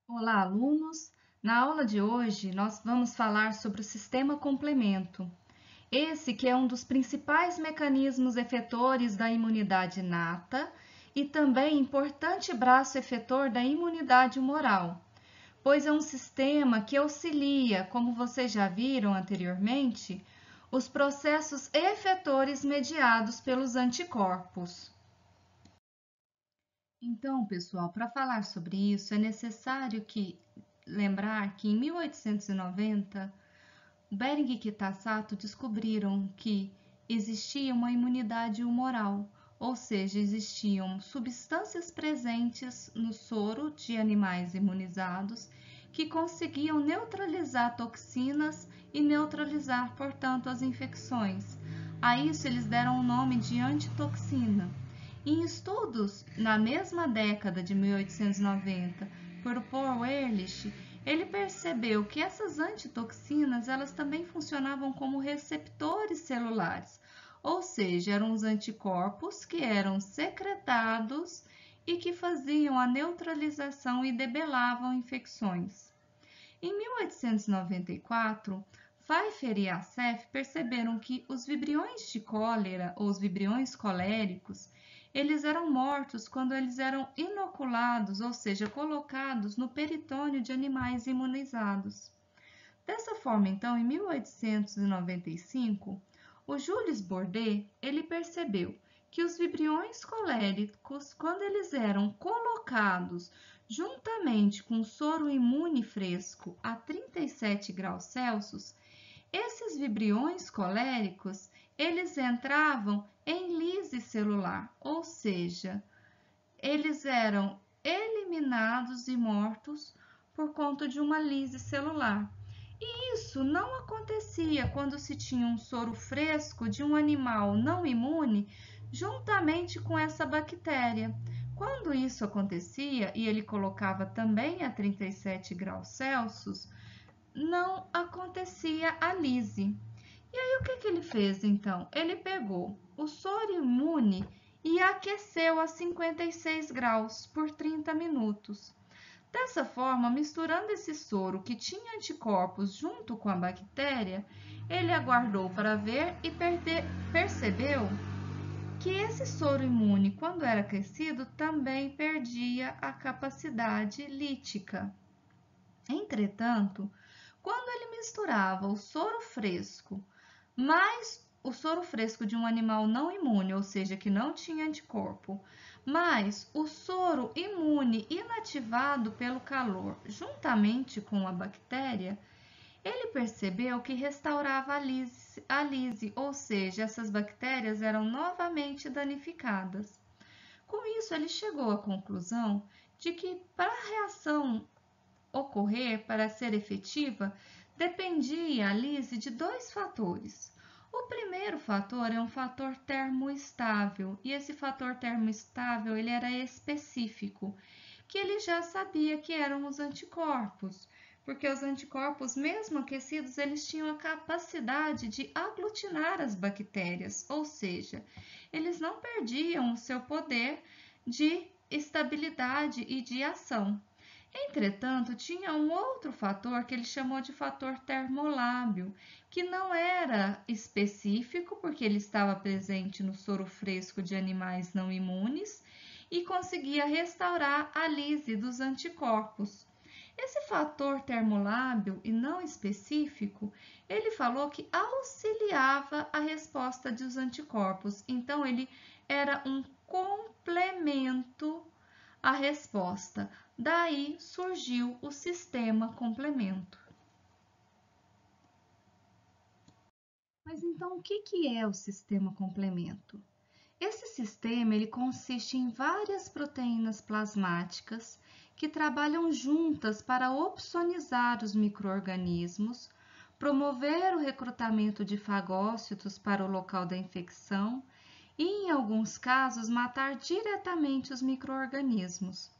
Olá, alunos! Na aula de hoje, nós vamos falar sobre o sistema complemento. Esse que é um dos principais mecanismos efetores da imunidade inata e também importante braço efetor da imunidade humoral, pois é um sistema que auxilia, como vocês já viram anteriormente, os processos efetores mediados pelos anticorpos. Então, pessoal, para falar sobre isso, é necessário lembrar que em 1890, Behring e Kitasato descobriram que existia uma imunidade humoral, ou seja, existiam substâncias presentes no soro de animais imunizados que conseguiam neutralizar toxinas e neutralizar, portanto, as infecções. A isso eles deram o nome de antitoxina. Em estudos na mesma década de 1890 por Paul Ehrlich, ele percebeu que essas antitoxinas elas também funcionavam como receptores celulares, ou seja, eram os anticorpos que eram secretados e que faziam a neutralização e debelavam infecções. Em 1894, Pfeiffer e Assef perceberam que os vibriões de cólera ou os vibriões coléricos, eles eram mortos quando eles eram inoculados, ou seja, colocados no peritônio de animais imunizados. Dessa forma, então, em 1895, o Jules Bordet, ele percebeu que os vibriões coléricos, quando eles eram colocados juntamente com soro imune fresco a 37 graus Celsius, esses vibriões coléricos, eles entravam em lise celular, ou seja, eles eram eliminados e mortos por conta de uma lise celular. E isso não acontecia quando se tinha um soro fresco de um animal não imune juntamente com essa bactéria. Quando isso acontecia e ele colocava também a 37 graus Celsius, não acontecia a lise. E aí o que ele fez então? Ele pegou o soro imune e aqueceu a 56 graus por 30 minutos. Dessa forma, misturando esse soro que tinha anticorpos junto com a bactéria, ele aguardou para ver e percebeu que esse soro imune, quando era aquecido, também perdia a capacidade lítica. Entretanto, quando ele misturava o soro fresco mais o soro fresco de um animal não imune, ou seja, que não tinha anticorpo, mais o soro imune inativado pelo calor, juntamente com a bactéria, ele percebeu que restaurava a lise, ou seja, essas bactérias eram novamente danificadas. Com isso, ele chegou à conclusão de que para a reação ocorrer, para ser efetiva, dependia a lise de dois fatores. O primeiro fator é um fator termoestável, e esse fator termoestável ele era específico, que ele já sabia que eram os anticorpos, porque os anticorpos, mesmo aquecidos, eles tinham a capacidade de aglutinar as bactérias, ou seja, eles não perdiam o seu poder de estabilidade e de ação. Entretanto, tinha um outro fator que ele chamou de fator termolábio, que não era específico, porque ele estava presente no soro fresco de animais não imunes e conseguia restaurar a lise dos anticorpos. Esse fator termolábio e não específico, ele falou que auxiliava a resposta dos anticorpos, então ele era um complemento à resposta. Daí surgiu o sistema complemento. Mas então o que é o sistema complemento? Esse sistema ele consiste em várias proteínas plasmáticas que trabalham juntas para opsonizar os micro-organismos, promover o recrutamento de fagócitos para o local da infecção e, em alguns casos, matar diretamente os micro-organismos.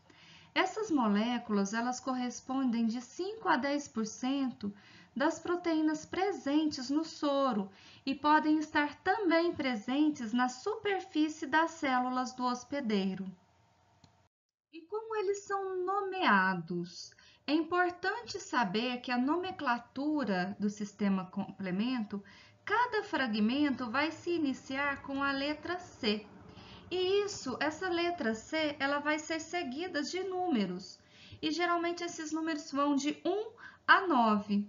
Essas moléculas, elas correspondem de 5 a 10% das proteínas presentes no soro e podem estar também presentes na superfície das células do hospedeiro. E como eles são nomeados? É importante saber que a nomenclatura do sistema complemento, cada fragmento vai se iniciar com a letra C. E essa letra C, ela vai ser seguida de números. E geralmente esses números vão de 1 a 9.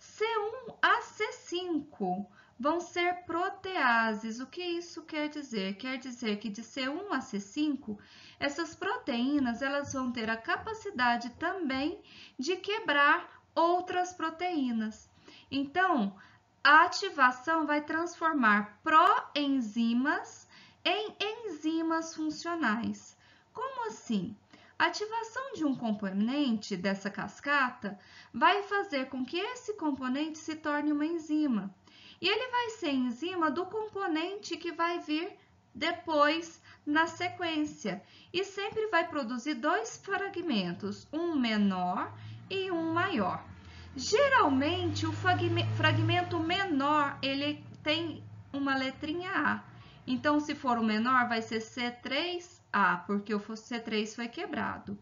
C1 a C5 vão ser proteases. O que isso quer dizer? Quer dizer que de C1 a C5, essas proteínas elas vão ter a capacidade também de quebrar outras proteínas. Então, a ativação vai transformar proenzimas em enzimas funcionais. Como assim? A ativação de um componente dessa cascata vai fazer com que esse componente se torne uma enzima. E ele vai ser enzima do componente que vai vir depois na sequência. E sempre vai produzir dois fragmentos, um menor e um maior. Geralmente, o fragmento menor, ele tem uma letrinha A. Então, se for o menor, vai ser C3A, porque o C3 foi quebrado.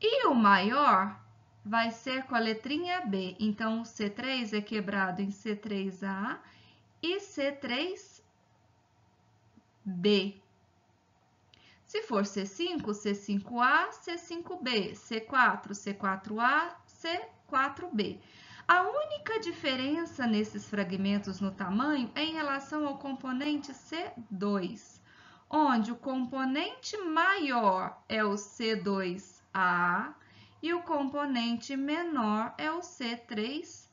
E o maior vai ser com a letrinha B. Então, o C3 é quebrado em C3A e C3B. Se for C5, C5A, C5B, C4, C4A, C4B. A única diferença nesses fragmentos no tamanho é em relação ao componente C2, onde o componente maior é o C2A e o componente menor é o C2B.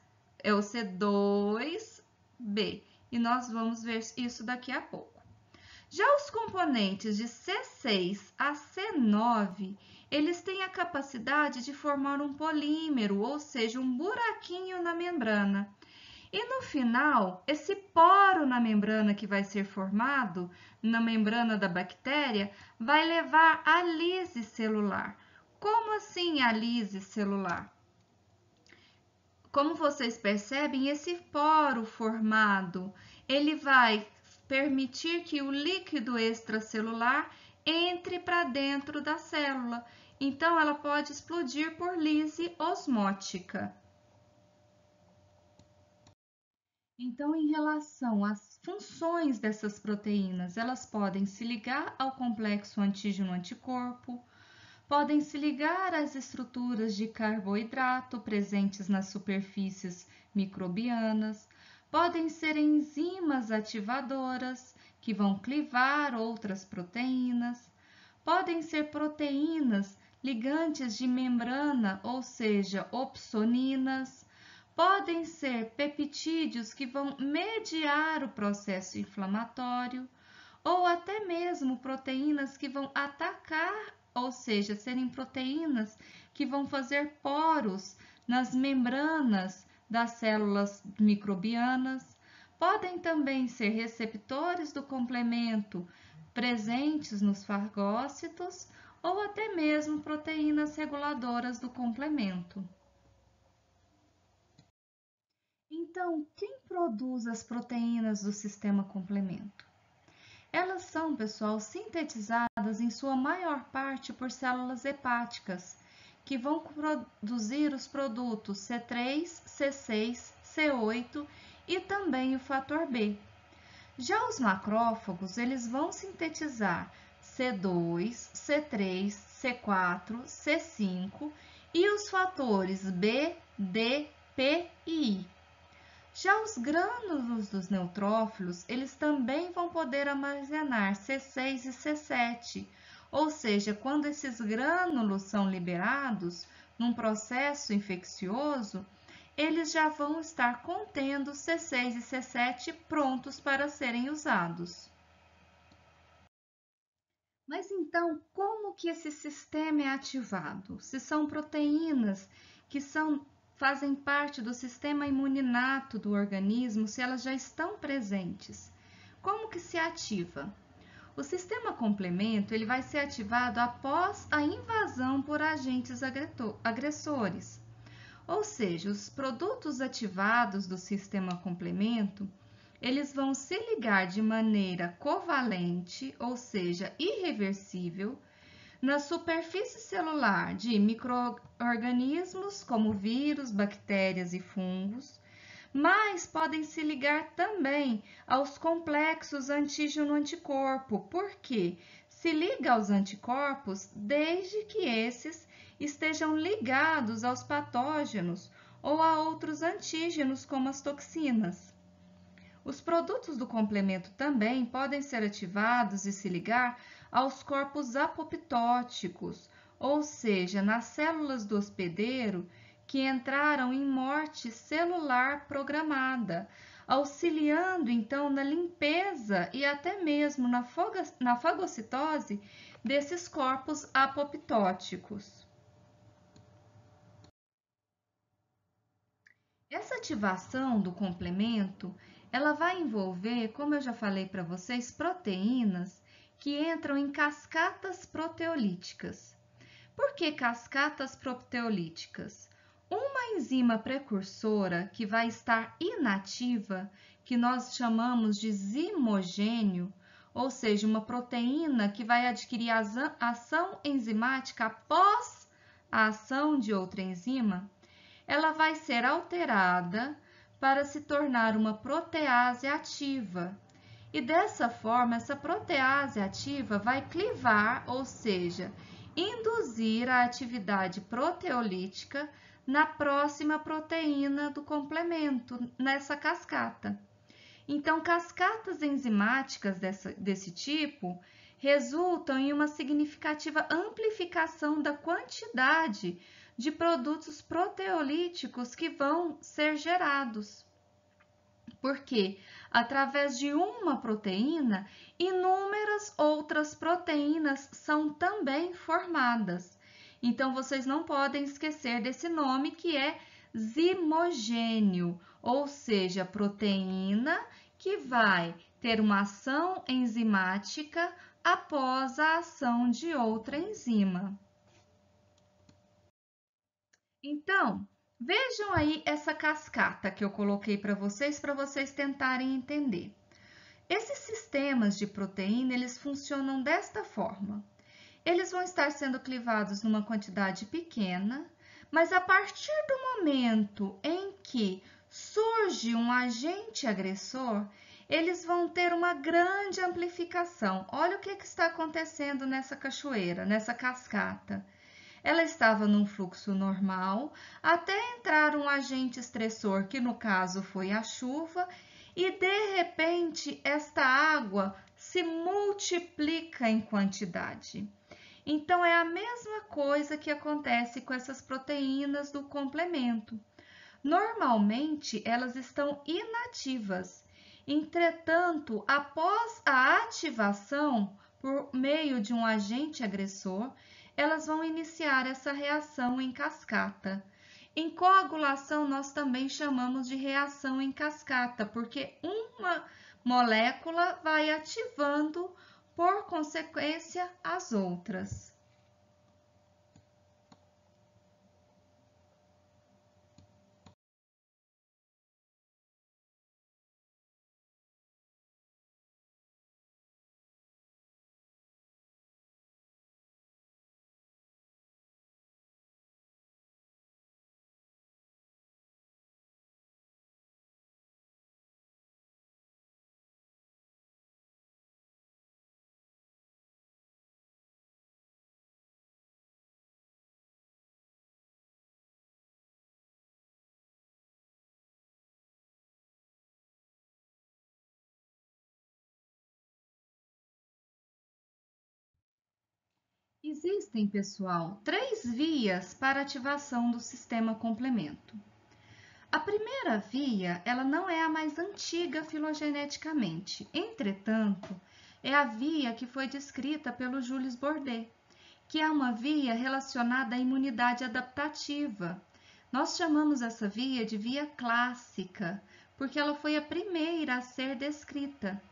E nós vamos ver isso daqui a pouco. Já os componentes de C6 a C9, eles têm a capacidade de formar um polímero, ou seja, um buraquinho na membrana. E no final, esse poro na membrana que vai ser formado, na membrana da bactéria, vai levar à lise celular. Como assim a lise celular? Como vocês percebem, esse poro formado, ele vai permitir que o líquido extracelular entre para dentro da célula. Então, ela pode explodir por lise osmótica. Então, em relação às funções dessas proteínas, elas podem se ligar ao complexo antígeno-anticorpo, podem se ligar às estruturas de carboidrato presentes nas superfícies microbianas, podem ser enzimas ativadoras, que vão clivar outras proteínas, podem ser proteínas ligantes de membrana, ou seja, opsoninas, podem ser peptídeos que vão mediar o processo inflamatório, ou até mesmo proteínas que vão atacar, ou seja, serem proteínas que vão fazer poros nas membranas das células microbianas. Podem também ser receptores do complemento presentes nos fagócitos ou até mesmo proteínas reguladoras do complemento. Então, quem produz as proteínas do sistema complemento? Elas são, pessoal, sintetizadas em sua maior parte por células hepáticas, que vão produzir os produtos C3, C6, C8 e também o fator B. Já os macrófagos, eles vão sintetizar C2, C3, C4, C5 e os fatores B, D, P e I. Já os grânulos dos neutrófilos, eles também vão poder armazenar C6 e C7, ou seja, quando esses grânulos são liberados num processo infeccioso, eles já vão estar contendo C6 e C7 prontos para serem usados. Mas então, como que esse sistema é ativado? Se são proteínas que fazem parte do sistema imuninato do organismo, se elas já estão presentes. Como que se ativa? O sistema complemento ele vai ser ativado após a invasão por agentes agressores. Ou seja, os produtos ativados do sistema complemento, eles vão se ligar de maneira covalente, ou seja, irreversível, na superfície celular de micro-organismos como vírus, bactérias e fungos, mas podem se ligar também aos complexos antígeno-anticorpo, porque se liga aos anticorpos desde que esses estejam ligados aos patógenos ou a outros antígenos, como as toxinas. Os produtos do complemento também podem ser ativados e se ligar aos corpos apoptóticos, ou seja, nas células do hospedeiro que entraram em morte celular programada, auxiliando então na limpeza e até mesmo na fagocitose desses corpos apoptóticos. Essa ativação do complemento, ela vai envolver, como eu já falei para vocês, proteínas que entram em cascatas proteolíticas. Por que cascatas proteolíticas? Uma enzima precursora que vai estar inativa, que nós chamamos de zimogênio, ou seja, uma proteína que vai adquirir ação enzimática após a ação de outra enzima, ela vai ser alterada para se tornar uma protease ativa. E dessa forma, essa protease ativa vai clivar, ou seja, induzir a atividade proteolítica na próxima proteína do complemento, nessa cascata. Então, cascatas enzimáticas desse tipo resultam em uma significativa amplificação da quantidade de produtos proteolíticos que vão ser gerados. Porque, através de uma proteína, inúmeras outras proteínas são também formadas. Então, vocês não podem esquecer desse nome que é zimogênio, ou seja, proteína que vai ter uma ação enzimática após a ação de outra enzima. Então, vejam aí essa cascata que eu coloquei para vocês tentarem entender. Esses sistemas de proteína, eles funcionam desta forma. Eles vão estar sendo clivados numa quantidade pequena, mas a partir do momento em que surge um agente agressor, eles vão ter uma grande amplificação. Olha o que está acontecendo nessa cachoeira, nessa cascata. Ela estava num fluxo normal, até entrar um agente estressor, que no caso foi a chuva, e de repente esta água se multiplica em quantidade. Então, é a mesma coisa que acontece com essas proteínas do complemento. Normalmente, elas estão inativas. Entretanto, após a ativação por meio de um agente agressor, elas vão iniciar essa reação em cascata. Em coagulação, nós também chamamos de reação em cascata, porque uma molécula vai ativando, por consequência, as outras. Existem, pessoal, 3 vias para ativação do sistema complemento. A primeira via, ela não é a mais antiga filogeneticamente, entretanto, é a via que foi descrita pelo Jules Bordet, que é uma via relacionada à imunidade adaptativa. Nós chamamos essa via de via clássica, porque ela foi a primeira a ser descrita.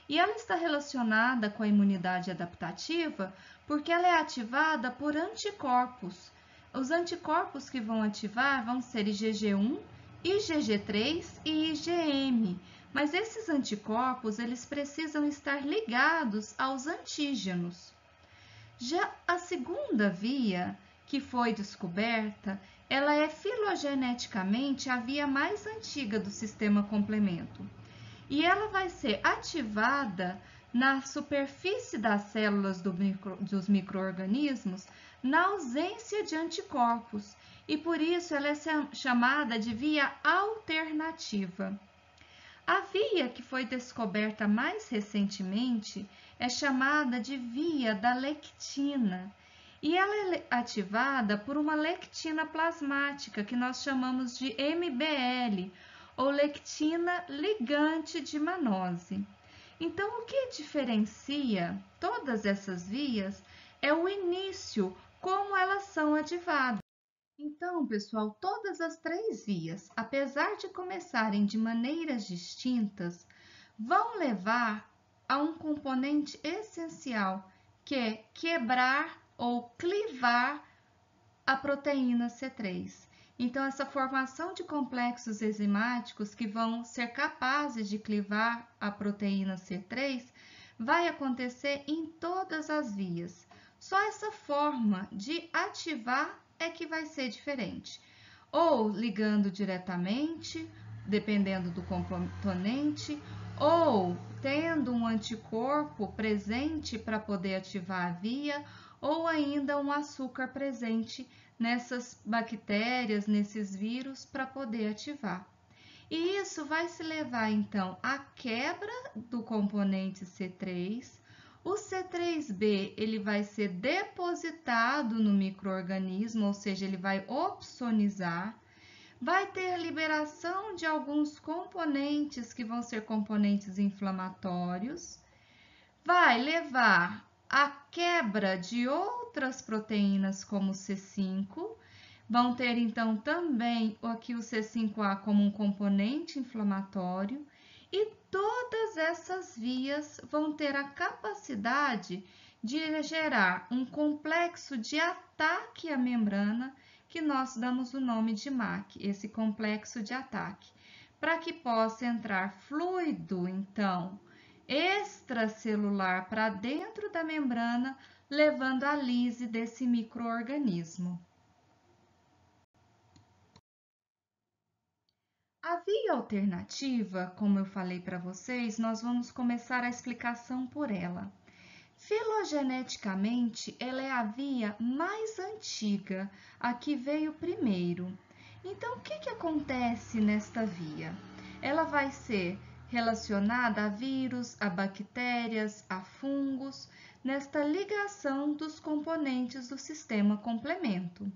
E ela está relacionada com a imunidade adaptativa porque ela é ativada por anticorpos. Os anticorpos que vão ativar vão ser IgG1, IgG3 e IgM. Mas esses anticorpos, eles precisam estar ligados aos antígenos. Já a segunda via que foi descoberta, ela é filogeneticamente a via mais antiga do sistema complemento. E ela vai ser ativada na superfície das células dos micro-organismos na ausência de anticorpos. E por isso ela é chamada de via alternativa. A via que foi descoberta mais recentemente é chamada de via da lectina. E ela é ativada por uma lectina plasmática, que nós chamamos de MBL, ou lectina ligante de mannose. Então, o que diferencia todas essas vias é o início, como elas são ativadas. Então, pessoal, todas as três vias, apesar de começarem de maneiras distintas, vão levar a um componente essencial, que é quebrar ou clivar a proteína C3. Então, essa formação de complexos enzimáticos que vão ser capazes de clivar a proteína C3 vai acontecer em todas as vias. Só essa forma de ativar é que vai ser diferente. Ou ligando diretamente, dependendo do componente, ou tendo um anticorpo presente para poder ativar a via, ou ainda um açúcar presente nessas bactérias, nesses vírus, para poder ativar. E isso vai se levar, então, à quebra do componente C3. O C3b ele vai ser depositado no micro-organismo, ou seja, ele vai opsonizar. Vai ter liberação de alguns componentes que vão ser componentes inflamatórios. Vai levar à quebra de outras proteínas como o C5. Vão ter então também aqui o C5A como um componente inflamatório. E todas essas vias vão ter a capacidade de gerar um complexo de ataque à membrana, que nós damos o nome de MAC, esse complexo de ataque, para que possa entrar fluido, então, extracelular para dentro da membrana, levando à lise desse micro-organismo. A via alternativa, como eu falei para vocês, nós vamos começar a explicação por ela. Filogeneticamente, ela é a via mais antiga, a que veio primeiro. Então, o que acontece nesta via? Ela vai ser relacionada a vírus, a bactérias, a fungos, nesta ligação dos componentes do sistema complemento.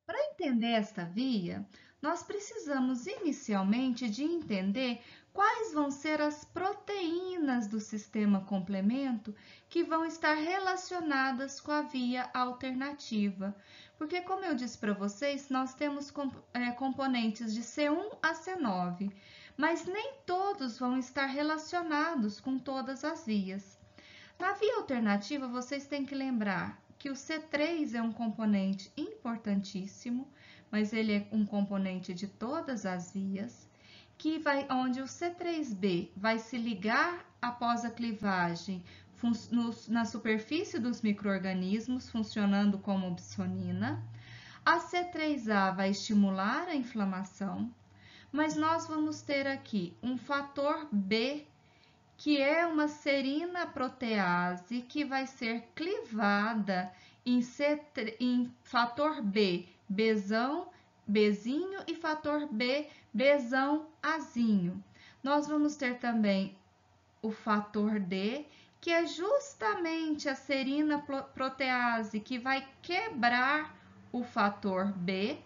Para entender esta via, nós precisamos inicialmente de entender quais vão ser as proteínas do sistema complemento que vão estar relacionadas com a via alternativa. Porque, como eu disse para vocês, nós temos componentes de C1 a C9, mas nem todos vão estar relacionados com todas as vias. Na via alternativa, vocês têm que lembrar que o C3 é um componente importantíssimo, mas ele é um componente de todas as vias, onde o C3b vai se ligar após a clivagem na superfície dos micro-organismos, funcionando como opsonina. A C3a vai estimular a inflamação, mas nós vamos ter aqui um fator B, que é uma serina protease que vai ser clivada em fator B, Bzinho e fator B, Bzão, Azinho. Nós vamos ter também o fator D, que é justamente a serina protease que vai quebrar o fator B.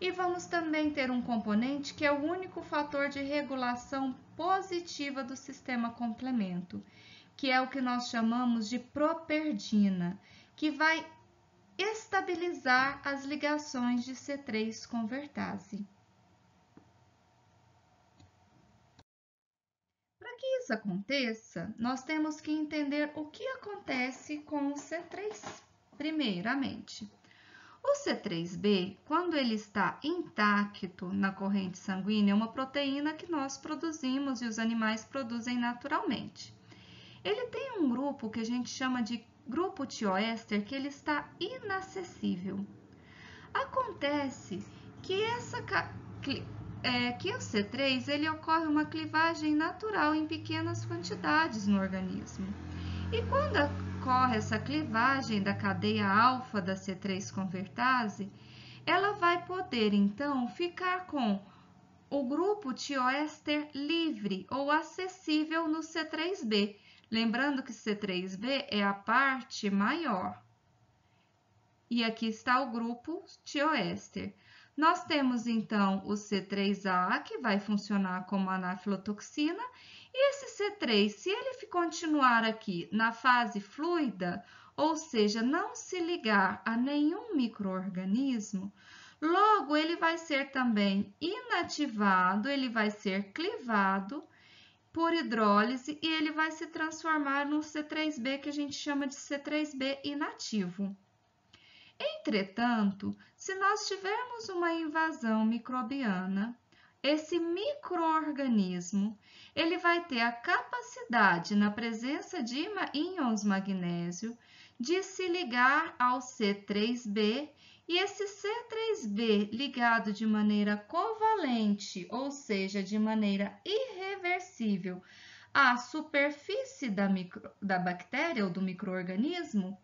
E vamos também ter um componente que é o único fator de regulação positiva do sistema complemento, que é o que nós chamamos de properdina, que vai estabilizar as ligações de C3 convertase. Para que isso aconteça, nós temos que entender o que acontece com o C3, primeiramente. O C3b, quando ele está intacto na corrente sanguínea, é uma proteína que nós produzimos e os animais produzem naturalmente. Ele tem um grupo que a gente chama de grupo tioéster, que ele está inacessível. Acontece que que o C3 ele ocorre uma clivagem natural em pequenas quantidades no organismo. E quando ocorre essa clivagem da cadeia alfa da C3 convertase, ela vai poder então ficar com o grupo tioéster livre ou acessível no C3b. Lembrando que C3b é a parte maior. E aqui está o grupo tioéster. Nós temos então o C3A, que vai funcionar como anaflotoxina, e esse C3, se ele continuar aqui na fase fluida, ou seja, não se ligar a nenhum micro-organismo, logo ele vai ser também inativado, ele vai ser clivado por hidrólise e ele vai se transformar no C3b, que a gente chama de C3b inativo. Entretanto, se nós tivermos uma invasão microbiana, esse microorganismo, ele vai ter a capacidade, na presença de íons magnésio, de se ligar ao C3b, e esse C3b ligado de maneira covalente, ou seja, de maneira irreversível, à superfície da bactéria ou do microorganismo,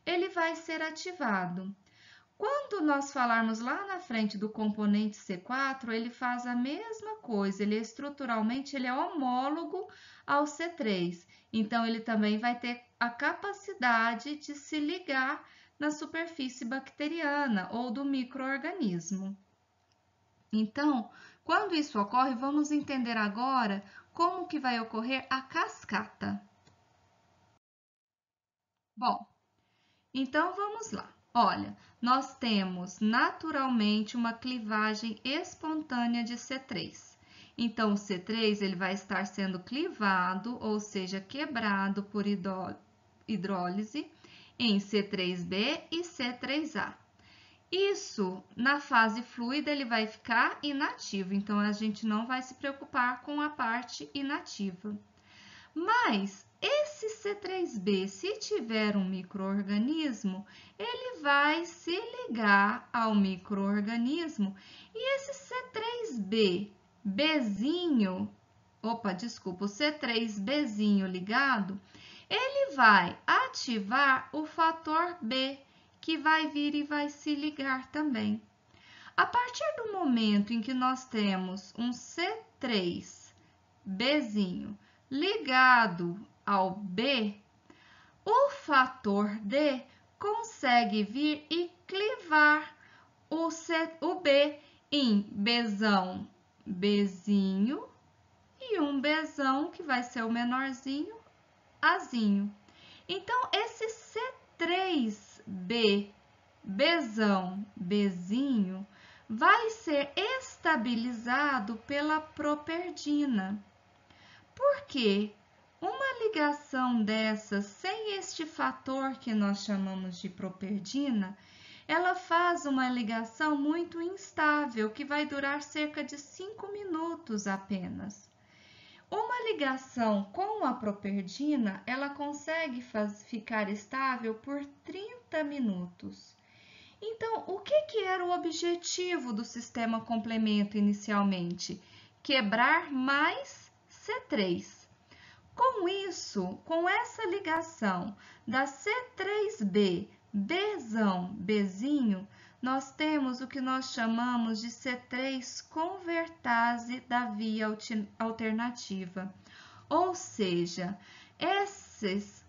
ele vai ser ativado. Quando nós falarmos lá na frente do componente C4, ele faz a mesma coisa, ele estruturalmente ele é homólogo ao C3. Então, ele também vai ter a capacidade de se ligar na superfície bacteriana ou do microorganismo. Então, quando isso ocorre, vamos entender agora como que vai ocorrer a cascata. Bom, então, vamos lá. Olha, nós temos naturalmente uma clivagem espontânea de C3. Então, o C3 ele vai estar sendo clivado, ou seja, quebrado por hidrólise em C3b e C3a. Isso, na fase fluida, ele vai ficar inativo, então a gente não vai se preocupar com a parte inativa. Mas esse C3b, se tiver um microorganismo, ele vai se ligar ao microorganismo e esse C3b, o C3bzinho ligado, ele vai ativar o fator B, que vai vir e vai se ligar também. A partir do momento em que nós temos um C3bzinho ligado ao B, o fator D consegue vir e clivar o B em Bzão, Bzinho, e um Bzão, que vai ser o menorzinho, Azinho. Então, esse C3b, Bzão, Bzinho, vai ser estabilizado pela properdina. Porque uma ligação dessas sem este fator que nós chamamos de properdina, ela faz uma ligação muito instável, que vai durar cerca de 5 minutos apenas. Uma ligação com a properdina, ela consegue ficar estável por 30 minutos. Então, o que era o objetivo do sistema complemento inicialmente? Quebrar mais C3. Com isso, com essa ligação da C3b, Bzão, Bzinho, nós temos o que nós chamamos de C3 convertase da via alternativa. Ou seja, esses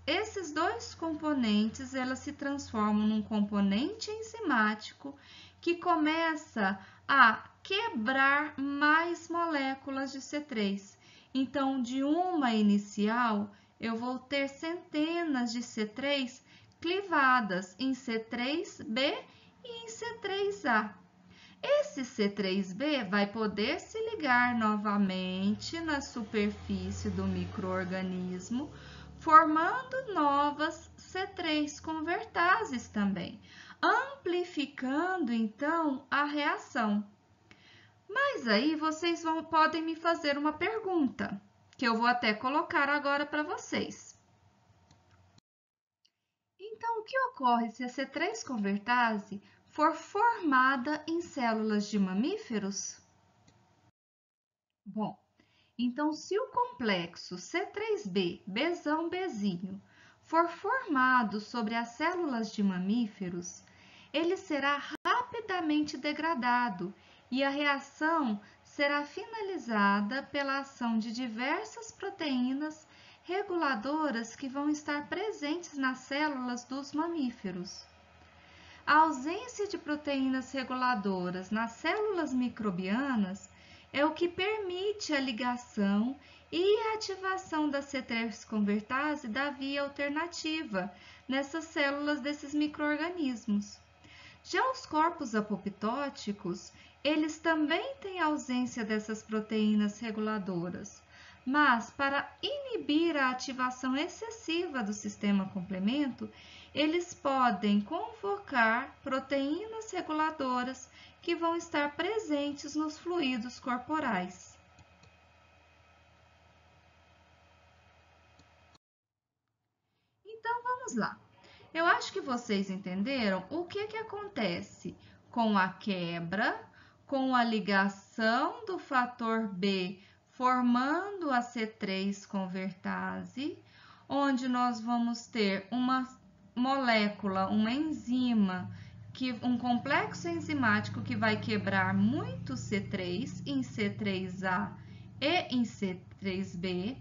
dois componentes, elas se transformam num componente enzimático que começa a quebrar mais moléculas de C3. Então, de uma inicial, eu vou ter centenas de C3 clivadas em C3b e em C3a. Esse C3b vai poder se ligar novamente na superfície do microorganismo, formando novas C3 convertases também, amplificando então a reação. Mas aí vocês podem me fazer uma pergunta, que eu vou até colocar agora para vocês. Então, o que ocorre se a C3-convertase for formada em células de mamíferos? Bom, então se o complexo C3b, Bzão, Bzinho, for formado sobre as células de mamíferos, ele será rapidamente degradado e a reação será finalizada pela ação de diversas proteínas reguladoras que vão estar presentes nas células dos mamíferos. A ausência de proteínas reguladoras nas células microbianas é o que permite a ligação e a ativação da C3-convertase da via alternativa nessas células desses micro-organismos. Já os corpos apoptóticos, eles também têm ausência dessas proteínas reguladoras, mas para inibir a ativação excessiva do sistema complemento, eles podem convocar proteínas reguladoras que vão estar presentes nos fluidos corporais. Então, vamos lá. Eu acho que vocês entenderam o que acontece com a quebra, com a ligação do fator B formando a C3-convertase, onde nós vamos ter uma molécula, uma enzima, um complexo enzimático que vai quebrar muito C3 em C3A e em C3B.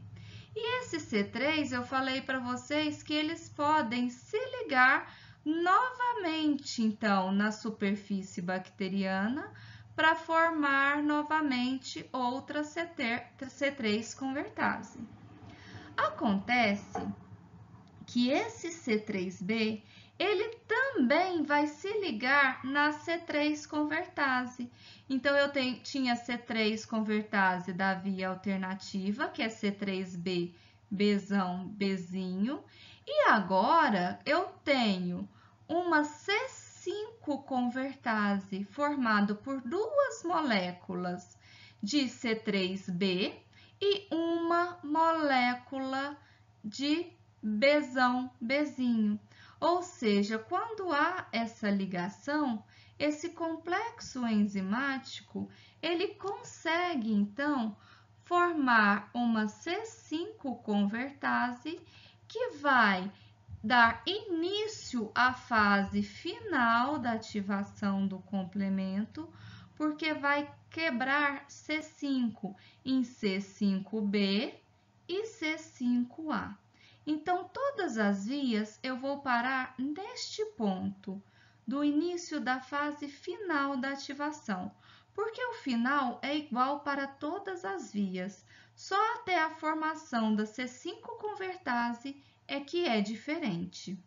E esse C3, eu falei para vocês que eles podem se ligar novamente, então, na superfície bacteriana para formar novamente outra C3-convertase. Acontece que esse C3b, ele também vai se ligar na C3-convertase. Então, eu tinha C3-convertase da via alternativa, que é C3b, Bzão, Bzinho. E agora, eu tenho uma C5-convertase formada por duas moléculas de C3b e uma molécula de Bzão, Bzinho. Ou seja, quando há essa ligação, esse complexo enzimático, ele consegue, então, formar uma C5-convertase que vai dar início à fase final da ativação do complemento, porque vai quebrar C5 em C5b e C5a. Então, todas as vias eu vou parar neste ponto, do início da fase final da ativação, porque o final é igual para todas as vias, só até a formação da C5-convertase é que é diferente.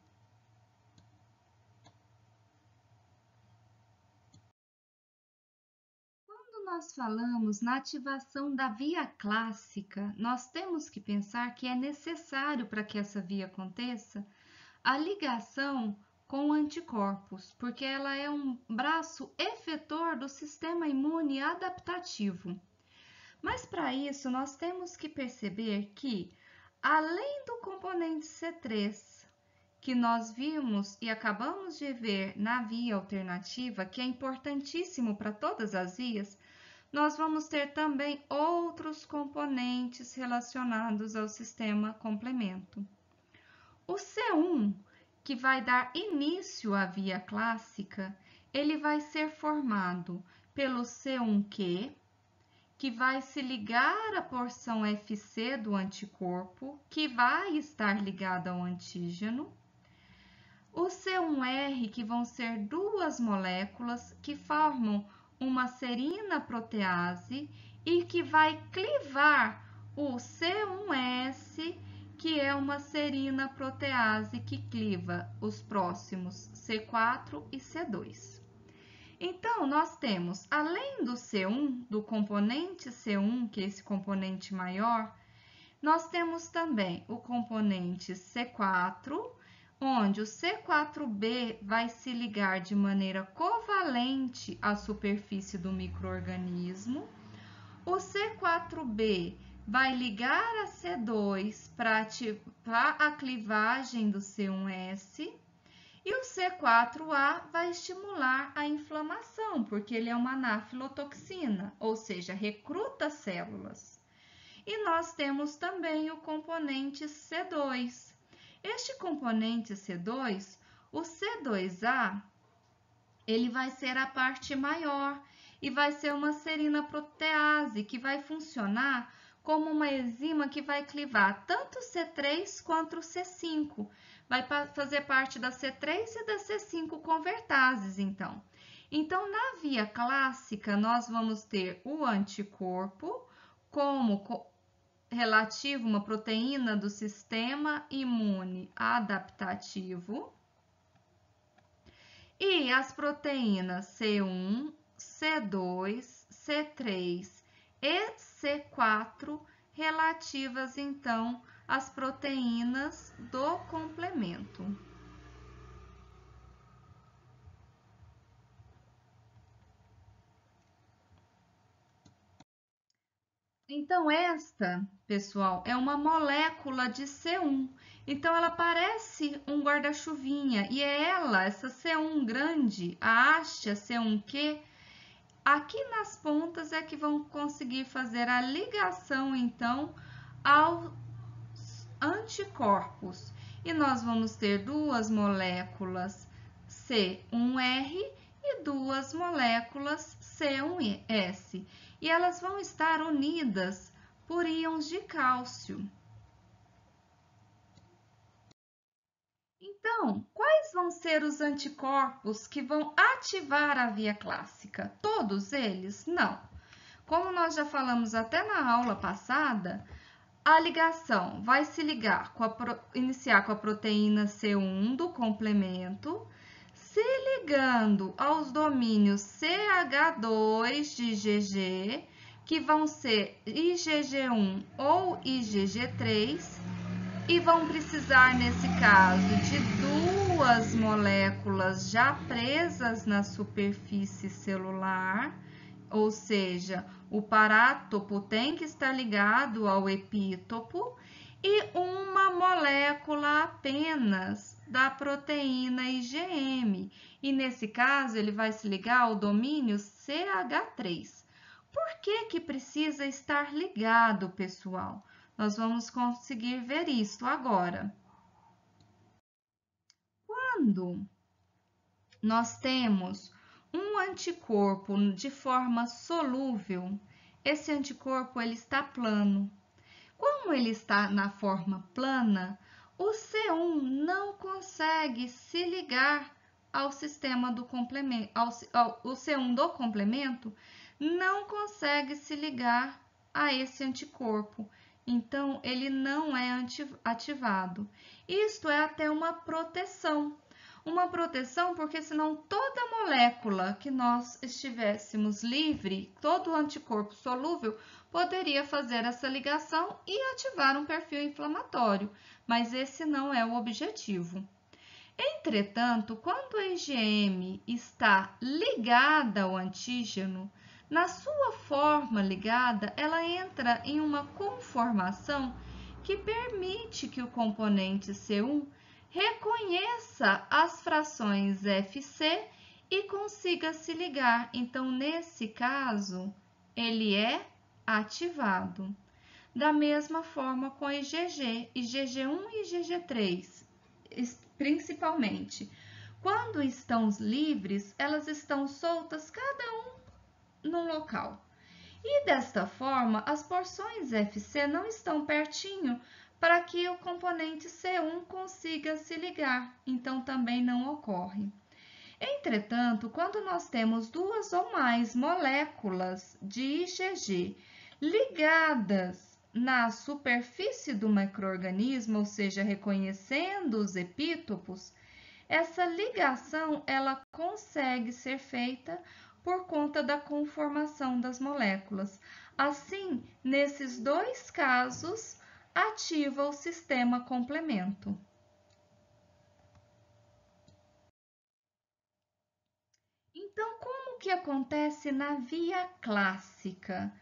Quando nós falamos na ativação da via clássica, nós temos que pensar que é necessário para que essa via aconteça a ligação com anticorpos, porque ela é um braço efetor do sistema imune adaptativo. Mas para isso, nós temos que perceber que, além do componente C3, que nós vimos e acabamos de ver na via alternativa, que é importantíssimo para todas as vias, nós vamos ter também outros componentes relacionados ao sistema complemento. O C1, que vai dar início à via clássica, ele vai ser formado pelo C1q, que vai se ligar à porção Fc do anticorpo, que vai estar ligada ao antígeno. O C1R, que vão ser duas moléculas que formam uma serina protease e que vai clivar o C1S, que é uma serina protease que cliva os próximos C4 e C2. Então, nós temos, além do C1, do componente C1, que é esse componente maior, nós temos também o componente C4, onde o C4b vai se ligar de maneira covalente à superfície do microorganismo. O C4b vai ligar a C2 para ativar a clivagem do C1s. E o C4A vai estimular a inflamação, porque ele é uma anafilotoxina, ou seja, recruta células. E nós temos também o componente C2. Este componente C2, o C2A, ele vai ser a parte maior e vai ser uma serina protease que vai funcionar como uma enzima que vai clivar tanto o C3 quanto o C5. Vai fazer parte da C3 e da C5 convertases, então. Então, na via clássica, nós vamos ter o anticorpo como relativo, uma proteína do sistema imune adaptativo. E as proteínas C1, C2, C3 e C4 relativas, então, às proteínas do complemento. Então, esta, pessoal, é uma molécula de C1. Então, ela parece um guarda-chuvinha e é ela, essa C1 grande, a haste C1Q, aqui nas pontas é que vão conseguir fazer a ligação, então, aos anticorpos. E nós vamos ter duas moléculas C1R e duas moléculas C1S. E elas vão estar unidas por íons de cálcio. Então, quais vão ser os anticorpos que vão ativar a via clássica? Todos eles? Não. Como nós já falamos até na aula passada, a ligação vai se ligar iniciar com a proteína C1 do complemento, se ligando aos domínios CH2 de IgG, que vão ser IgG1 ou IgG3, e vão precisar, nesse caso, de duas moléculas já presas na superfície celular, ou seja, o parátopo tem que estar ligado ao epítopo, e uma molécula apenas da proteína IgM, e nesse caso ele vai se ligar ao domínio CH3. Por que precisa estar ligado, pessoal? Nós vamos conseguir ver isso agora. Quando nós temos um anticorpo de forma solúvel, esse anticorpo ele está plano. Como ele está na forma plana, o C1 não consegue se ligar ao sistema do complemento, o C1 do complemento não consegue se ligar a esse anticorpo. Então, ele não é ativado. Isto é até uma proteção. Uma proteção porque senão toda molécula que nós estivéssemos livre, todo anticorpo solúvel, poderia fazer essa ligação e ativar um perfil inflamatório, mas esse não é o objetivo. Entretanto, quando a IgM está ligada ao antígeno, na sua forma ligada, ela entra em uma conformação que permite que o componente C1 reconheça as frações FC e consiga se ligar. Então, nesse caso, ele é ativado. Da mesma forma com a IgG, IgG1 e IgG3, principalmente. Quando estão livres, elas estão soltas, cada um num local. E desta forma, as porções FC não estão pertinho para que o componente C1 consiga se ligar, então também não ocorre. Entretanto, quando nós temos duas ou mais moléculas de IgG ligadas na superfície do micro-organismo, ou seja, reconhecendo os epítopos, essa ligação ela consegue ser feita por conta da conformação das moléculas. Assim, nesses dois casos, ativa o sistema complemento. Então, como que acontece na via clássica?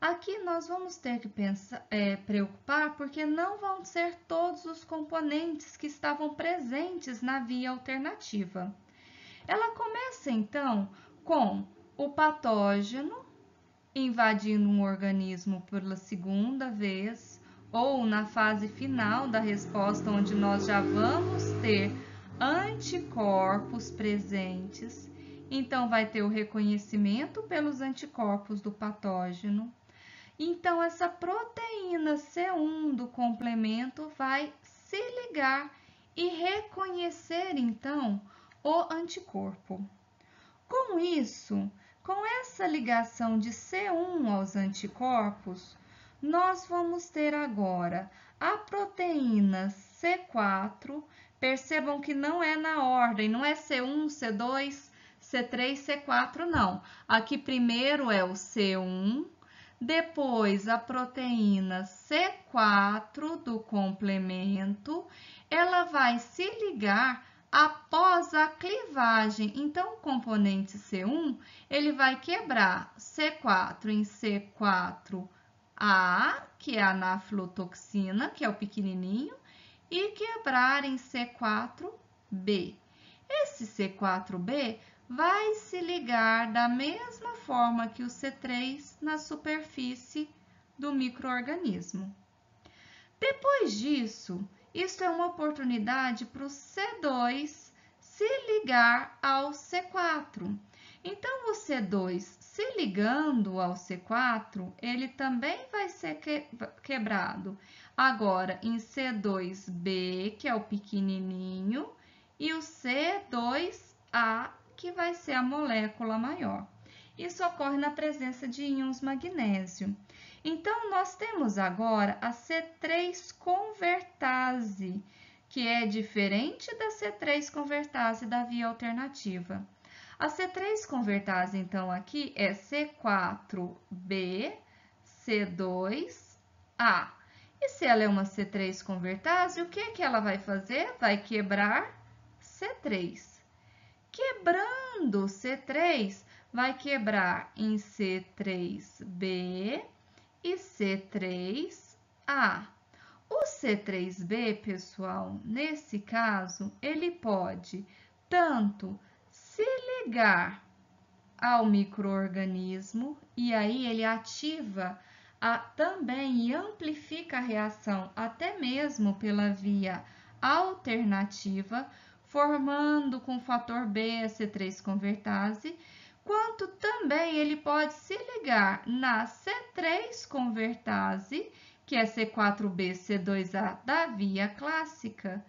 Aqui nós vamos ter que preocupar porque não vão ser todos os componentes que estavam presentes na via alternativa. Ela começa então com o patógeno invadindo um organismo pela segunda vez, ou na fase final da resposta, onde nós já vamos ter anticorpos presentes. Então, vai ter o reconhecimento pelos anticorpos do patógeno. Então, essa proteína C1 do complemento vai se ligar e reconhecer, então, o anticorpo. Com isso, com essa ligação de C1 aos anticorpos, nós vamos ter agora a proteína C4. Percebam que não é na ordem, não é C1, C2, C3, C4, não. Aqui primeiro é o C1, depois a proteína C4 do complemento, ela vai se ligar após a clivagem. Então, o componente C1, ele vai quebrar C4 em C4A, que é a anaflotoxina, que é o pequenininho, e quebrar em C4B. Esse C4B vai se ligar da mesma forma que o C3 na superfície do micro-organismo. Depois disso, isso é uma oportunidade para o C2 se ligar ao C4. Então, o C2 se ligando ao C4, ele também vai ser quebrado. Agora, em C2B, que é o pequenininho, e o C2A, que vai ser a molécula maior. Isso ocorre na presença de íons magnésio. Então, nós temos agora a C3 convertase, que é diferente da C3 convertase da via alternativa. A C3 convertase, então, aqui é C4B, C2A. E se ela é uma C3 convertase, o que ela vai fazer? Vai quebrar C3. Quebrando C3, vai quebrar em C3B e C3A. O C3B, pessoal, nesse caso, ele pode tanto se ligar ao micro-organismo, e aí ele ativa também e amplifica a reação, até mesmo pela via alternativa, formando com o fator B a C3 convertase, quanto também ele pode se ligar na C3 convertase, que é C4B, C2A da via clássica,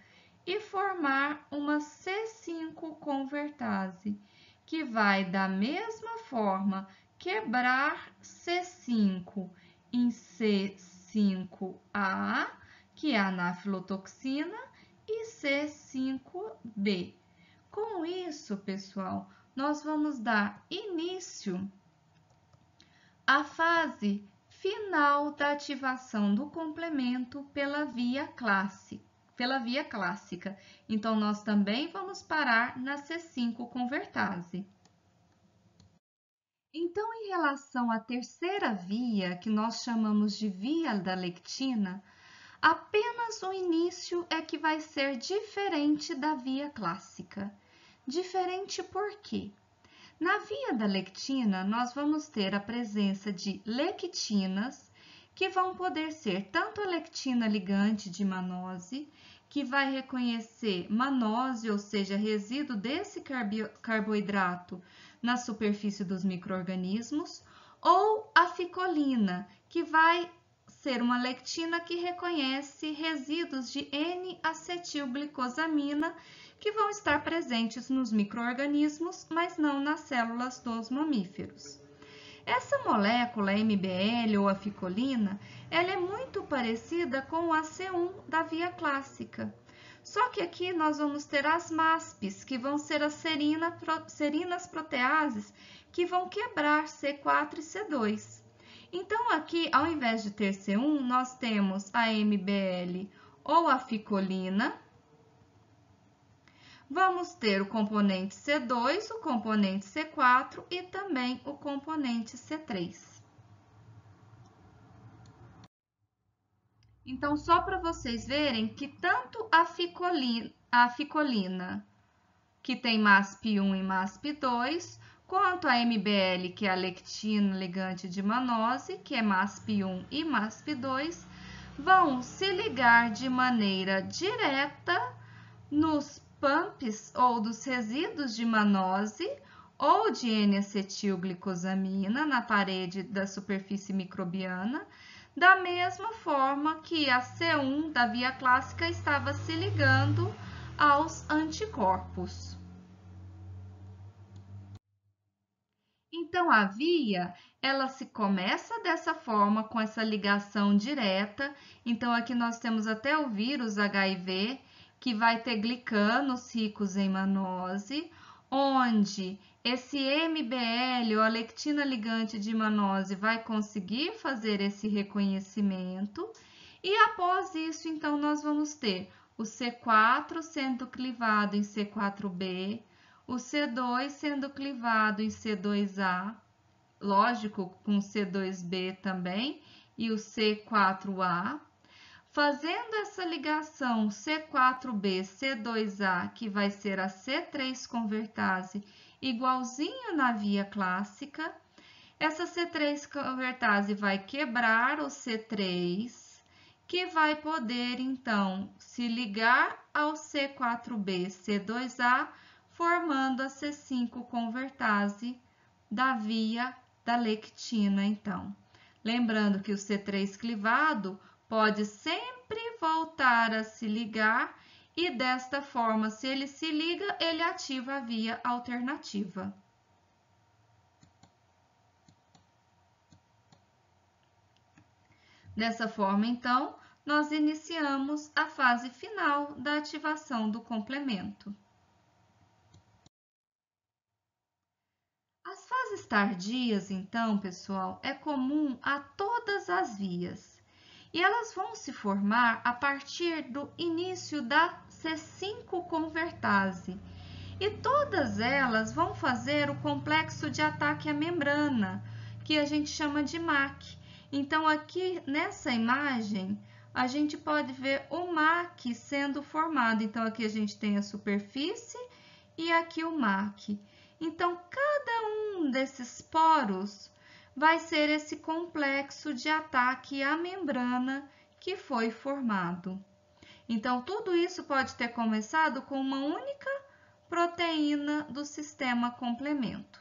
e formar uma C5 convertase, que vai da mesma forma quebrar C5 em C5A, que é a anaflotoxina, e C5B. Com isso, pessoal, nós vamos dar início à fase final da ativação do complemento pela via clássica. Então, nós também vamos parar na C5 convertase. Então, em relação à terceira via, que nós chamamos de via da lectina, apenas o início é que vai ser diferente da via clássica. Diferente por quê? Na via da lectina, nós vamos ter a presença de lectinas, que vão poder ser tanto a lectina ligante de manose, que vai reconhecer manose, ou seja, resíduo desse carboidrato na superfície dos micro-organismos, ou a ficolina, que vai ser uma lectina que reconhece resíduos de N-acetilglicosamina, que vão estar presentes nos micro-organismos, mas não nas células dos mamíferos. Essa molécula MBL ou a ficolina, ela é muito parecida com a C1 da via clássica. Só que aqui nós vamos ter as MASPs, que vão ser as serinas proteases, que vão quebrar C4 e C2. Então, aqui, ao invés de ter C1, nós temos a MBL ou a ficolina. Vamos ter o componente C2, o componente C4 e também o componente C3. Então, só para vocês verem que tanto a ficolina, que tem MASP1 e MASP2, quanto a MBL, que é a lectina ligante de mannose, que é MASP1 e MASP2, vão se ligar de maneira direta nos pumps ou dos resíduos de mannose ou de N-acetilglicosamina na parede da superfície microbiana, da mesma forma que a C1 da via clássica estava se ligando aos anticorpos. Então, a via, ela se começa dessa forma, com essa ligação direta. Então, aqui nós temos até o vírus HIV, que vai ter glicanos ricos em mannose, onde esse MBL, ou a lectina ligante de mannose, vai conseguir fazer esse reconhecimento. E após isso, então, nós vamos ter o C4 sendo clivado em C4b, o C2 sendo clivado em C2A, lógico, com C2B também, e o C4A, fazendo essa ligação C4B, C2A, que vai ser a C3 convertase, igualzinho na via clássica. Essa C3 convertase vai quebrar o C3, que vai poder, então, se ligar ao C4B, C2A, formando a C5 convertase da via da lectina, então. Lembrando que o C3 clivado pode sempre voltar a se ligar e, desta forma, se ele se liga, ele ativa a via alternativa. Dessa forma, então, nós iniciamos a fase final da ativação do complemento. As fases tardias, então, pessoal, é comum a todas as vias e elas vão se formar a partir do início da C5 convertase e todas elas vão fazer o complexo de ataque à membrana, que a gente chama de MAC. Então, aqui nessa imagem, a gente pode ver o MAC sendo formado. Então, aqui a gente tem a superfície e aqui o MAC. Então, cada um desses poros vai ser esse complexo de ataque à membrana que foi formado. Então, tudo isso pode ter começado com uma única proteína do sistema complemento.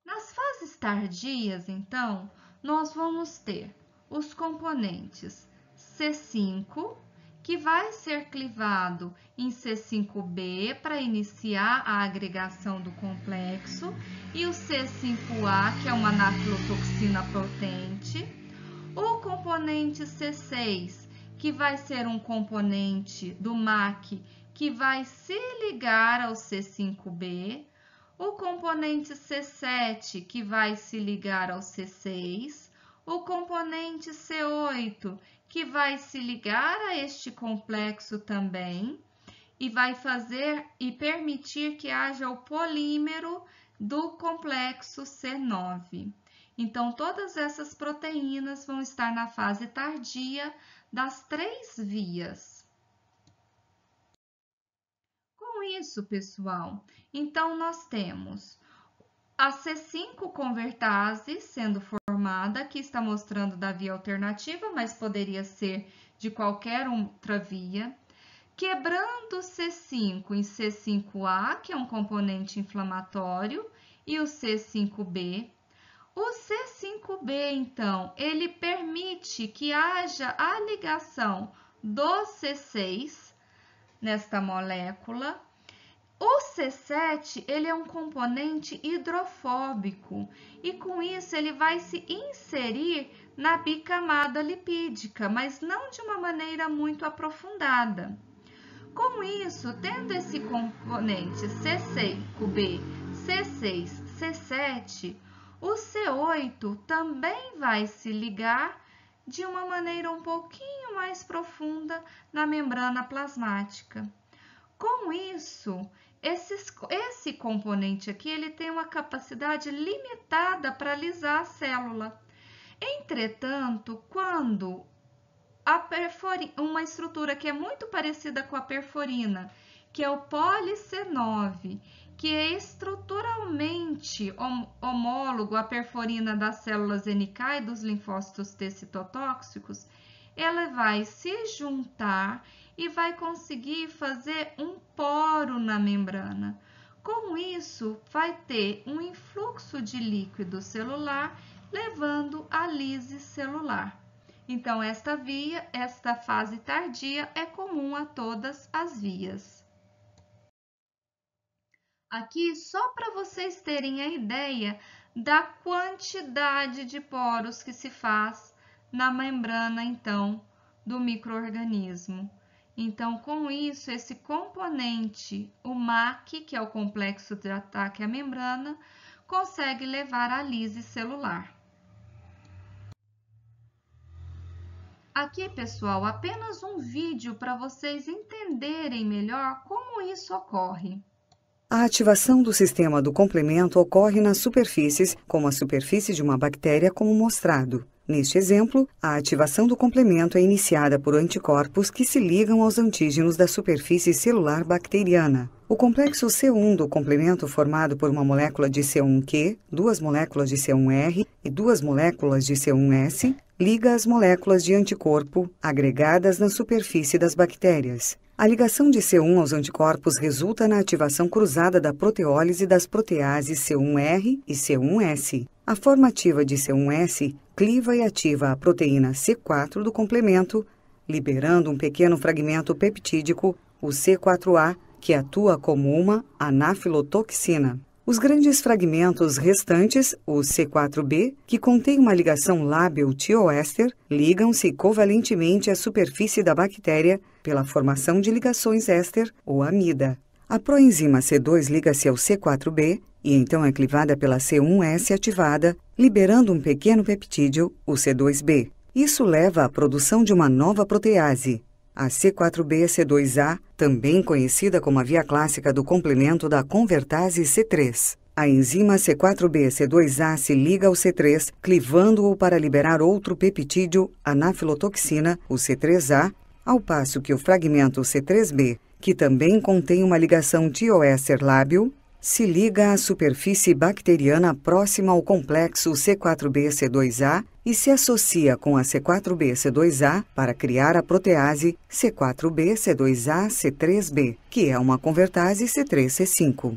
Nas fases tardias, então, nós vamos ter os componentes C5, que vai ser clivado em C5b para iniciar a agregação do complexo, e o C5a, que é uma naflotoxina potente, o componente C6, que vai ser um componente do MAC que vai se ligar ao C5b, o componente C7, que vai se ligar ao C6, o componente C8, que vai se ligar a este complexo também, e vai fazer e permitir que haja o polímero do complexo C9. Então, todas essas proteínas vão estar na fase tardia das três vias. Com isso, pessoal, então nós temos a C5 convertase sendo formada, aqui está mostrando da via alternativa, mas poderia ser de qualquer outra via, quebrando C5 em C5A, que é um componente inflamatório, e o C5B. O C5b, então, ele permite que haja a ligação do C6 nesta molécula. O C7, ele é um componente hidrofóbico e com isso ele vai se inserir na bicamada lipídica, mas não de uma maneira muito aprofundada. Com isso, tendo esse componente C5b, C6, C7, o C8 também vai se ligar de uma maneira um pouquinho mais profunda na membrana plasmática. Com isso, esse componente aqui ele tem uma capacidade limitada para lisar a célula. Entretanto, quando uma estrutura que é muito parecida com a perforina, que é o poliC9, que é estruturalmente homólogo à perforina das células NK e dos linfócitos T citotóxicos, ela vai se juntar e vai conseguir fazer um poro na membrana. Com isso, vai ter um influxo de líquido celular, levando à lise celular. Então, esta fase tardia é comum a todas as vias. Aqui, só para vocês terem a ideia da quantidade de poros que se faz na membrana, então, do micro-organismo. Então, com isso, esse componente, o MAC, que é o complexo de ataque à membrana, consegue levar à lise celular. Aqui, pessoal, apenas um vídeo para vocês entenderem melhor como isso ocorre. A ativação do sistema do complemento ocorre nas superfícies, como a superfície de uma bactéria, como mostrado. Neste exemplo, a ativação do complemento é iniciada por anticorpos que se ligam aos antígenos da superfície celular bacteriana. O complexo C1 do complemento, formado por uma molécula de C1Q, duas moléculas de C1R e duas moléculas de C1S, liga as moléculas de anticorpo agregadas na superfície das bactérias. A ligação de C1 aos anticorpos resulta na ativação cruzada da proteólise das proteases C1R e C1S. A forma ativa de C1S cliva e ativa a proteína C4 do complemento, liberando um pequeno fragmento peptídico, o C4A, que atua como uma anafilotoxina. Os grandes fragmentos restantes, o C4b, que contém uma ligação lábio-tioéster, ligam-se covalentemente à superfície da bactéria pela formação de ligações éster ou amida. A proenzima C2 liga-se ao C4b e então é clivada pela C1S ativada, liberando um pequeno peptídeo, o C2b. Isso leva à produção de uma nova protease, a C4b-C2A, também conhecida como a via clássica do complemento da convertase C3. A enzima C4b-C2A se liga ao C3, clivando-o para liberar outro peptídeo, anafilotoxina, o C3A, ao passo que o fragmento C3b, que também contém uma ligação tioéster lábio, se liga à superfície bacteriana próxima ao complexo C4b-C2A e se associa com a C4b-C2A para criar a protease C4b-C2A-C3b, que é uma convertase C3-C5.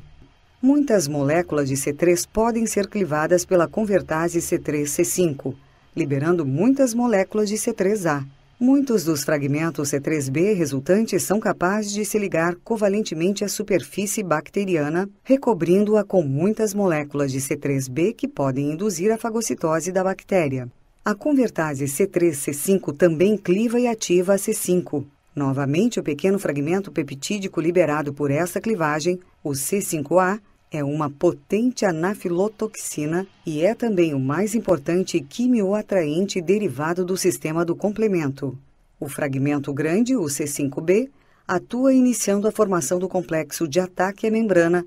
Muitas moléculas de C3 podem ser clivadas pela convertase C3-C5, liberando muitas moléculas de C3A. Muitos dos fragmentos C3b resultantes são capazes de se ligar covalentemente à superfície bacteriana, recobrindo-a com muitas moléculas de C3b que podem induzir a fagocitose da bactéria. A convertase C3-C5 também cliva e ativa a C5. Novamente, o pequeno fragmento peptídico liberado por esta clivagem, o C5A, é uma potente anafilotoxina e é também o mais importante quimioatraente derivado do sistema do complemento. O fragmento grande, o C5b, atua iniciando a formação do complexo de ataque à membrana,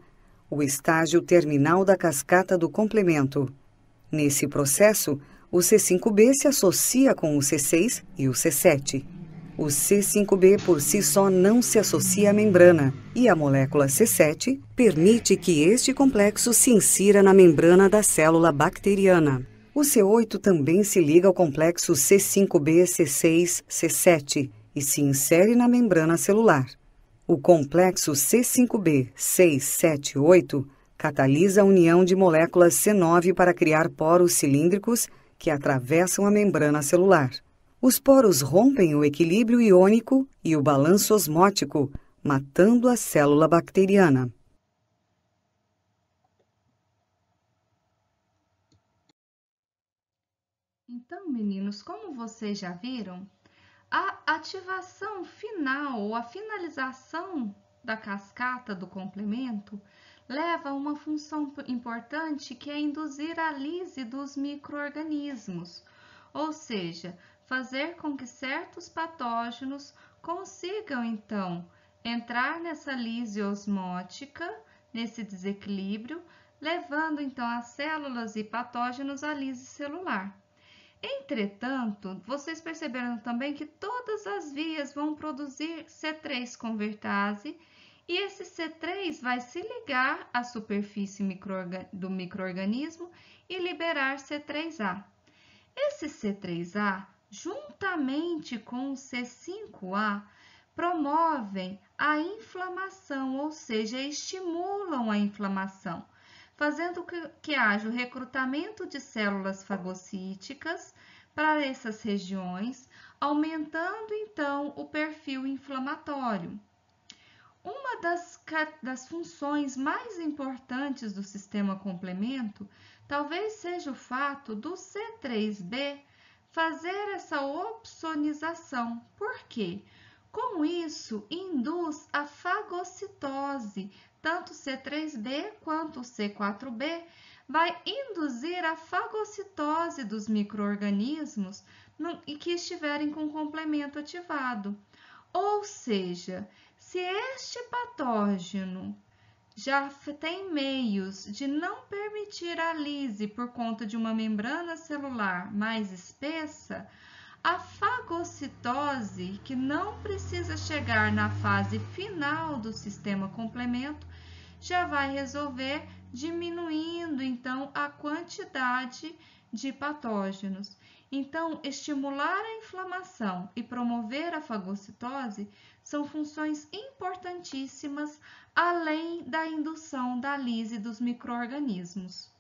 o estágio terminal da cascata do complemento. Nesse processo, o C5b se associa com o C6 e o C7. O C5b por si só não se associa à membrana e a molécula C7 permite que este complexo se insira na membrana da célula bacteriana. O C8 também se liga ao complexo C5b, C6, C7 e se insere na membrana celular. O complexo C5b, 6, 7, 8 catalisa a união de moléculas C9 para criar poros cilíndricos que atravessam a membrana celular. Os poros rompem o equilíbrio iônico e o balanço osmótico, matando a célula bacteriana. Então, meninos, como vocês já viram, a ativação final ou a finalização da cascata do complemento leva a uma função importante que é induzir a lise dos micro-organismos, ou seja, fazer com que certos patógenos consigam, então, entrar nessa lise osmótica, nesse desequilíbrio, levando, então, as células e patógenos à lise celular. Entretanto, vocês perceberam também que todas as vias vão produzir C3 convertase e esse C3 vai se ligar à superfície do microorganismo e liberar C3A. Esse C3A, juntamente com o C5A, promovem a inflamação, ou seja, estimulam a inflamação, fazendo que haja o recrutamento de células fagocíticas para essas regiões, aumentando então o perfil inflamatório. Uma das funções mais importantes do sistema complemento talvez seja o fato do C3b fazer essa opsonização. Por quê? Com isso, induz a fagocitose, tanto o C3b quanto o C4b vai induzir a fagocitose dos micro-organismos que estiverem com complemento ativado. Ou seja, se este patógeno já tem meios de não permitir a lise por conta de uma membrana celular mais espessa, a fagocitose, que não precisa chegar na fase final do sistema complemento, já vai resolver diminuindo então a quantidade de patógenos. Então, estimular a inflamação e promover a fagocitose são funções importantíssimas além da indução da lise dos micro-organismos.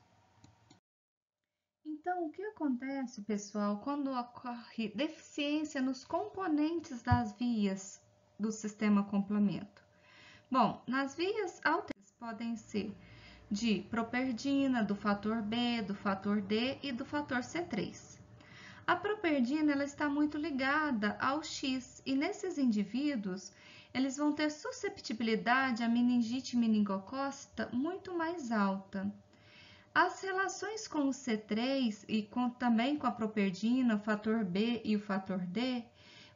Então, o que acontece, pessoal, quando ocorre deficiência nos componentes das vias do sistema complemento? Bom, nas vias alteradas podem ser de properdina, do fator B, do fator D e do fator C3. A properdina ela está muito ligada ao X e nesses indivíduos eles vão ter susceptibilidade à meningite meningocócita muito mais alta. As relações com o C3 e também com a properdina, o fator B e o fator D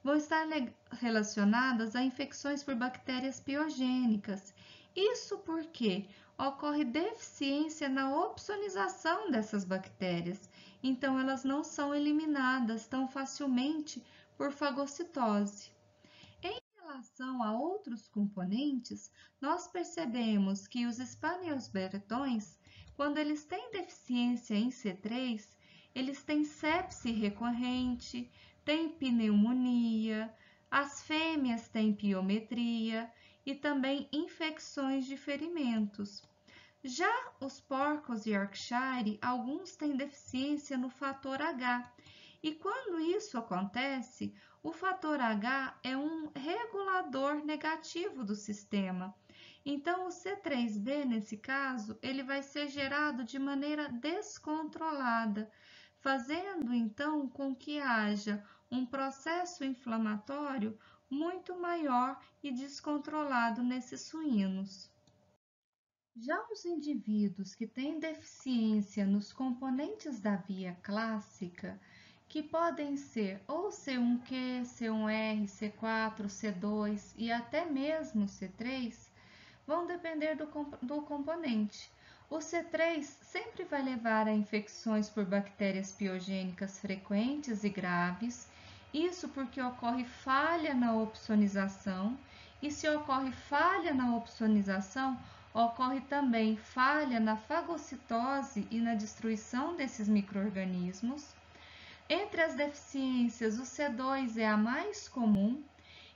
vão estar relacionadas a infecções por bactérias piogênicas. Isso porque ocorre deficiência na opsonização dessas bactérias, então elas não são eliminadas tão facilmente por fagocitose. Em relação a outros componentes, nós percebemos que os Spanielsbertões, quando eles têm deficiência em C3, eles têm sepse recorrente, têm pneumonia, as fêmeas têm piometria e também infecções de ferimentos. Já os porcos Yorkshire, alguns têm deficiência no fator H, e quando isso acontece, o fator H é um regulador negativo do sistema. Então, o C3b, nesse caso, ele vai ser gerado de maneira descontrolada, fazendo então com que haja um processo inflamatório muito maior e descontrolado nesses suínos. Já os indivíduos que têm deficiência nos componentes da via clássica, que podem ser ou C1Q, C1R, C4, C2 e até mesmo C3, vão depender do componente. O C3 sempre vai levar a infecções por bactérias piogênicas frequentes e graves, isso porque ocorre falha na opsonização, e se ocorre falha na opsonização, ocorre também falha na fagocitose e na destruição desses micro-organismos. Entre as deficiências, o C2 é a mais comum,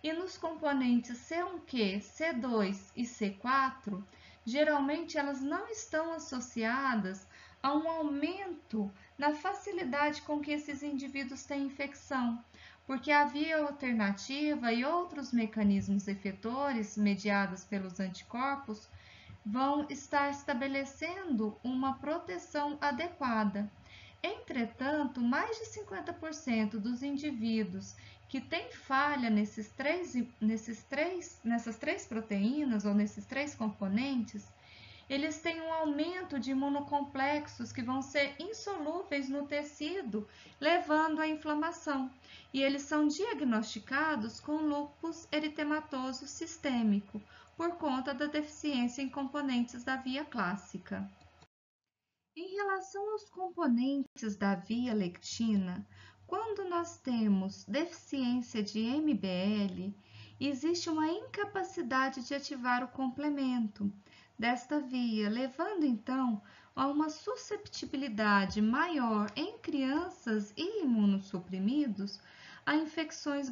e nos componentes C1Q, C2 e C4, geralmente elas não estão associadas a um aumento na facilidade com que esses indivíduos têm infecção, porque a via alternativa e outros mecanismos efetores mediados pelos anticorpos vão estar estabelecendo uma proteção adequada. Entretanto, mais de 50% dos indivíduos que têm falha nessas três proteínas ou nesses três componentes, eles têm um aumento de imunocomplexos que vão ser insolúveis no tecido, levando à inflamação. E eles são diagnosticados com lúpus eritematoso sistêmico, por conta da deficiência em componentes da via clássica. Em relação aos componentes da via lectina, quando nós temos deficiência de MBL, existe uma incapacidade de ativar o complemento desta via, levando então a uma susceptibilidade maior em crianças e imunossuprimidos a infecções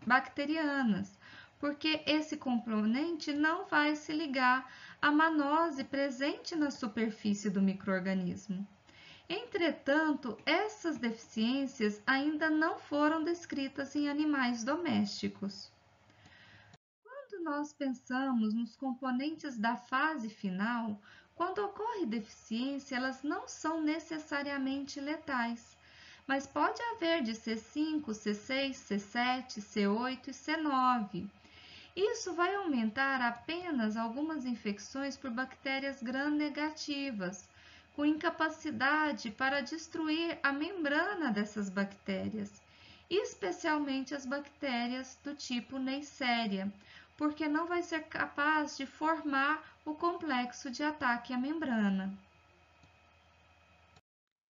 bacterianas, porque esse componente não vai se ligar à manose presente na superfície do micro-organismo. Entretanto, essas deficiências ainda não foram descritas em animais domésticos. Quando nós pensamos nos componentes da fase final, quando ocorre deficiência, elas não são necessariamente letais, mas pode haver de C5, C6, C7, C8 e C9. Isso vai aumentar apenas algumas infecções por bactérias gram-negativas, com incapacidade para destruir a membrana dessas bactérias, especialmente as bactérias do tipo Neisseria, porque não vai ser capaz de formar o complexo de ataque à membrana.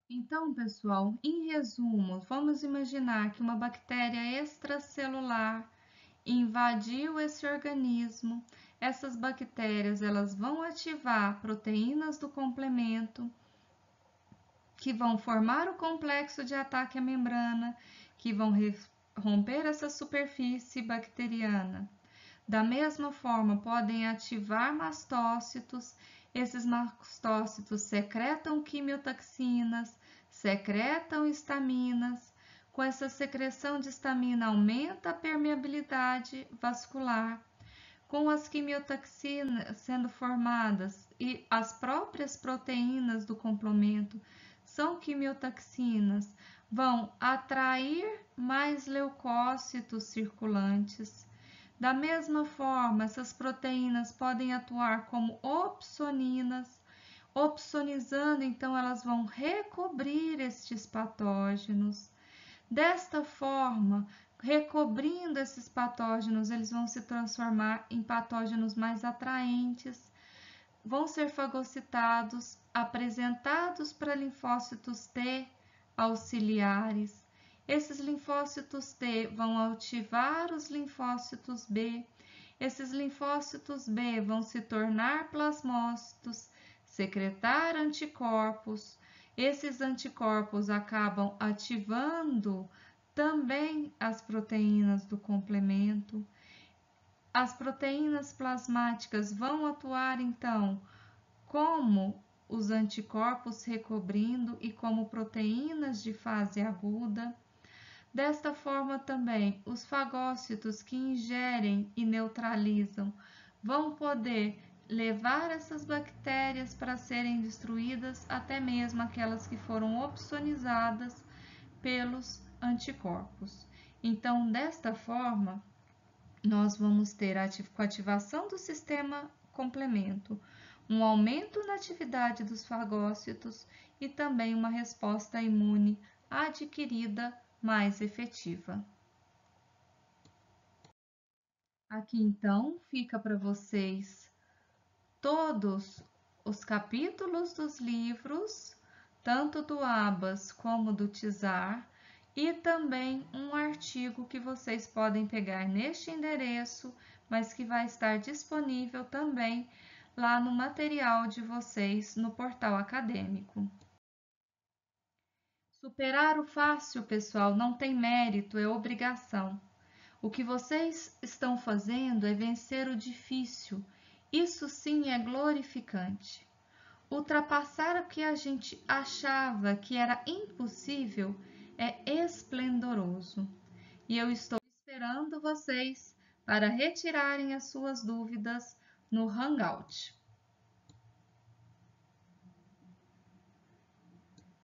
Então, pessoal, em resumo, vamos imaginar que uma bactéria extracelular invadiu esse organismo. Essas bactérias elas vão ativar proteínas do complemento que vão formar o complexo de ataque à membrana, que vão romper essa superfície bacteriana. Da mesma forma, podem ativar mastócitos. Esses mastócitos secretam quimiotoxinas, secretam estaminas. Com essa secreção de estamina, aumenta a permeabilidade vascular. Com as quimiotoxinas sendo formadas e as próprias proteínas do complemento são quimiotoxinas, vão atrair mais leucócitos circulantes. Da mesma forma, essas proteínas podem atuar como opsoninas, opsonizando, então elas vão recobrir estes patógenos. Desta forma, recobrindo esses patógenos, eles vão se transformar em patógenos mais atraentes, vão ser fagocitados, apresentados para linfócitos T auxiliares. Esses linfócitos T vão ativar os linfócitos B. Esses linfócitos B vão se tornar plasmócitos, secretar anticorpos. Esses anticorpos acabam ativando também as proteínas do complemento. As proteínas plasmáticas vão atuar então como os anticorpos recobrindo e como proteínas de fase aguda. Desta forma também, os fagócitos que ingerem e neutralizam vão poder levar essas bactérias para serem destruídas, até mesmo aquelas que foram opsonizadas pelos anticorpos. Então, desta forma, nós vamos ter com a ativação do sistema complemento, um aumento na atividade dos fagócitos e também uma resposta imune adquirida mais efetiva. Aqui então fica para vocês todos os capítulos dos livros, tanto do Abas como do Tizar, e também um artigo que vocês podem pegar neste endereço, mas que vai estar disponível também lá no material de vocês no portal acadêmico. Superar o fácil, pessoal, não tem mérito, é obrigação. O que vocês estão fazendo é vencer o difícil. Isso sim é glorificante. Ultrapassar o que a gente achava que era impossível é esplendoroso. E eu estou esperando vocês para retirarem as suas dúvidas no Hangout.